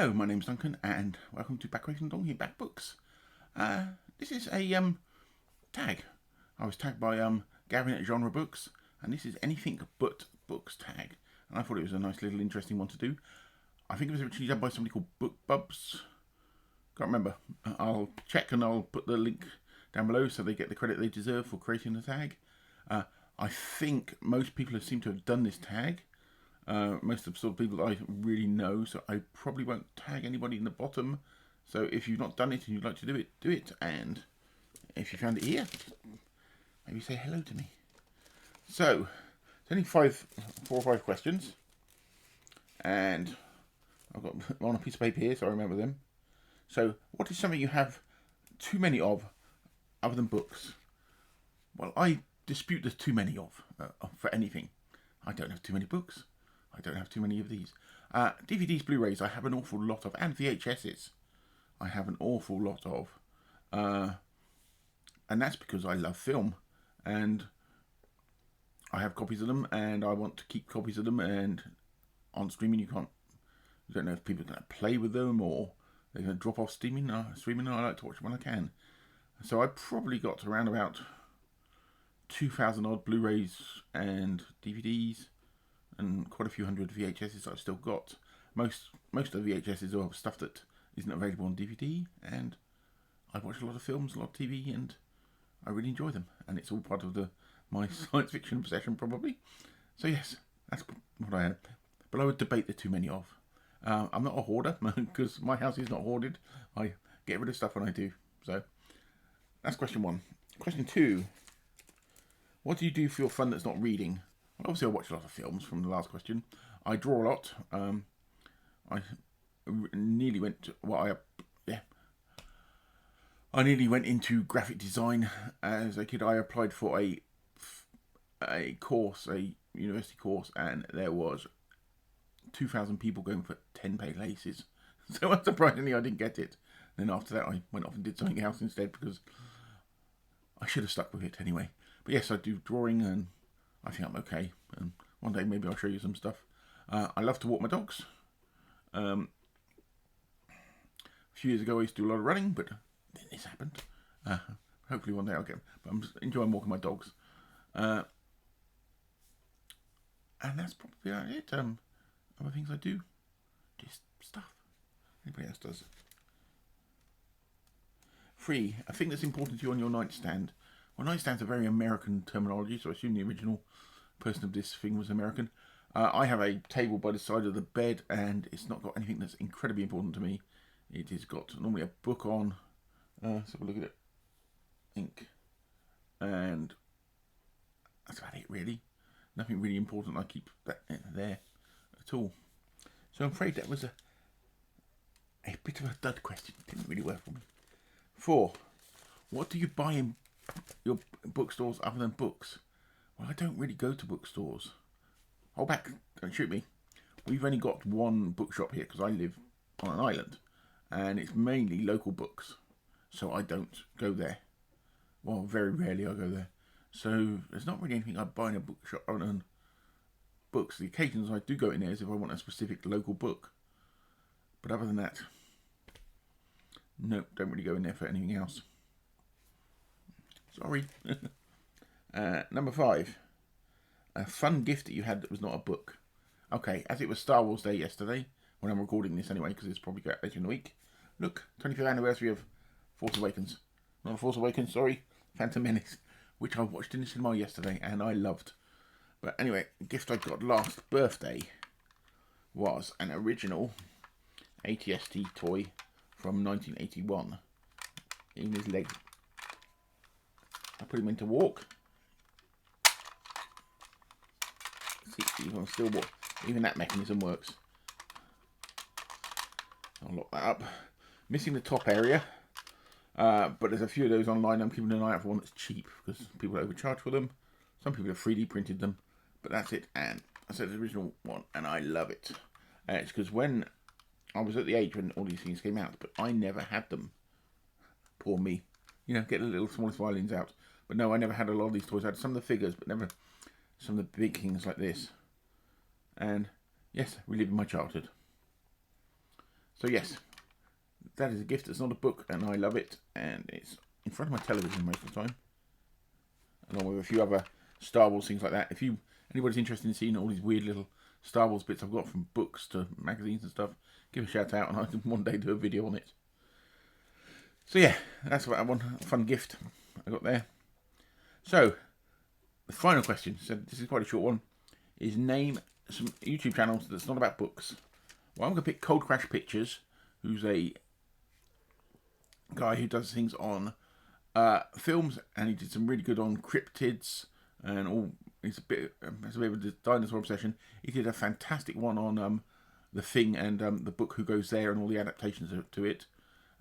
Hello, my name's Duncan, and welcome to Back Racing Donkey Back Books. This is a tag. I was tagged by Gavin at Genre Books, and this is anything but books tag. And I thought it was a nice little interesting one to do. I think it was originally done by somebody called BookTubers. Can't remember. I'll check and I'll put the link down below so they get the credit they deserve for creating the tag. I think most people seem to have done this tag. Most of the sort of people that I really know, so I probably won't tag anybody in the bottom. So if you've not done it and you'd like to do it. And if you found it here, maybe say hello to me. So it's only 4 or 5 questions, and I've got on a piece of paper here, so I remember them. So, what is something you have too many of, other than books? Well, I dispute there's too many of for anything. I don't have too many books. I don't have too many of these. DVDs, Blu-rays, I have an awful lot of, and VHSs, I have an awful lot of. And that's because I love film, and I have copies of them, and I want to keep copies of them. And on streaming, you don't know if people are going to play with them or they're going to drop off streaming. I like to watch them when I can. So I probably got around about 2,000 odd Blu-rays and DVDs, and quite a few hundred VHSs I've still got. Most of the VHSs are stuff that isn't available on DVD, and I watch a lot of films, a lot of TV, and I really enjoy them. And it's all part of my science fiction obsession, probably. So yes, that's what I have. But I would debate the too many of. I'm not a hoarder, because my house is not hoarded. I get rid of stuff when I do. So that's question 1. Question 2. What do you do for your fun that's not reading? Well, obviously, I watch a lot of films from the last question. I draw a lot. I nearly went to, I nearly went into graphic design as a kid. I applied for a course, a university course, and there was 2,000 people going for 10 pay laces. So unsurprisingly, I didn't get it. Then after that, I went off and did something else instead, because I should have stuck with it anyway. But yes, I do drawing, and I think I'm okay. And one day maybe I'll show you some stuff. I love to walk my dogs. A few years ago I used to do a lot of running, but then this happened. Hopefully one day I'll get. But I'm enjoying walking my dogs. And that's probably about it. Other things I do, just stuff. Anybody else does. 3. A thing that's important to you on your nightstand. Well, nightstand's a very American terminology, so I assume the original person of this thing was American. I have a table by the side of the bed, and it's not got anything that's incredibly important to me. It has got normally a book on. Let's have a look at it. Ink. And that's about it, really. Nothing really important. I keep that there at all. So I'm afraid that was a bit of a dud question. It didn't really work for me. 4. What do you buy in your bookstores other than books? Well, I don't really go to bookstores. Hold back, don't shoot me. We've only got one bookshop here because I live on an island, and it's mainly local books, so I don't go there. Well, very rarely I go there. So there's not really anything I buy in a bookshop on books. The occasions I do go in there is if I want a specific local book. But other than that, nope, don't really go in there for anything else. Sorry. Number 5. A fun gift that you had that was not a book. Okay, as it was Star Wars Day yesterday, when I'm recording this anyway, because it's probably later in the week. Look, 25th anniversary of Force Awakens. Not Force Awakens, sorry. Phantom Menace, which I watched in the cinema yesterday, and I loved. But anyway, the gift I got last birthday was an original ATST toy from 1981. In his leg. I put him in to walk. See, even that mechanism works. I'll lock that up. Missing the top area, but there's a few of those online. I'm keeping an eye out for one that's cheap, because people overcharge for them. Some people have 3D printed them, but that's it. And I said the original one, and I love it. It's because when I was at the age when all these things came out, but I never had them. Poor me. Get the little smallest violins out. But no, I never had a lot of these toys. I had some of the figures, but never some of the big things like this. And yes, reliving my childhood. So yes, that is a gift. It's not a book, and I love it. And it's in front of my television most of the time, along with a few other Star Wars things like that. If anybody's interested in seeing all these weird little Star Wars bits I've got from books to magazines and stuff, give a shout out, and I can one day do a video on it. So yeah, that's what I want. A fun gift I got there. So the final question, so this is quite a short one, is name some YouTube channels that's not about books. Well, I'm going to pick Cold Crash Pictures, who's a guy who does things on films, and he did some really good on cryptids and all. He's a bit has a bit of a dinosaur obsession. He did a fantastic one on The Thing and the book Who Goes There and all the adaptations to it.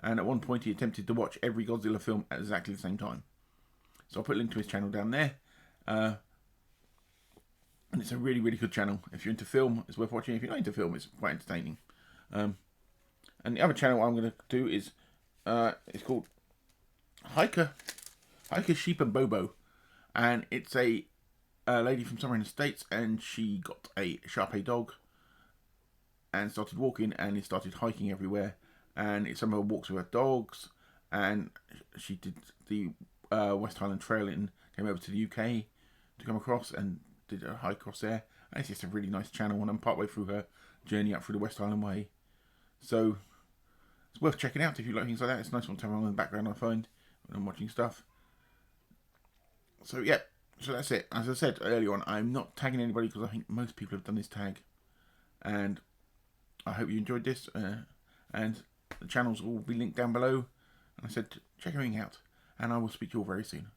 And at one point he attempted to watch every Godzilla film at exactly the same time. So I'll put a link to his channel down there. And it's a really, really good channel. If you're into film, it's worth watching. If you're not into film, it's quite entertaining. And the other channel I'm going to do is it's called Hiker Sheep and Bobo, and it's a lady from somewhere in the States, and she got a Shar-Pei dog and started walking, and he started hiking everywhere, and it somehow walks with her dogs, and she did the West Highland Trail and came over to the UK to come across and did a hike across there. And it's just a really nice channel, and I'm partway through her journey up through the West Highland Way, so it's worth checking out if you like things like that. It's a nice one to have on in the background, I find, when I'm watching stuff. So yeah, so that's it. As I said earlier on, I'm not tagging anybody because I think most people have done this tag, and I hope you enjoyed this. And the channels will be linked down below. And I said check everything out, and I will speak to you all very soon.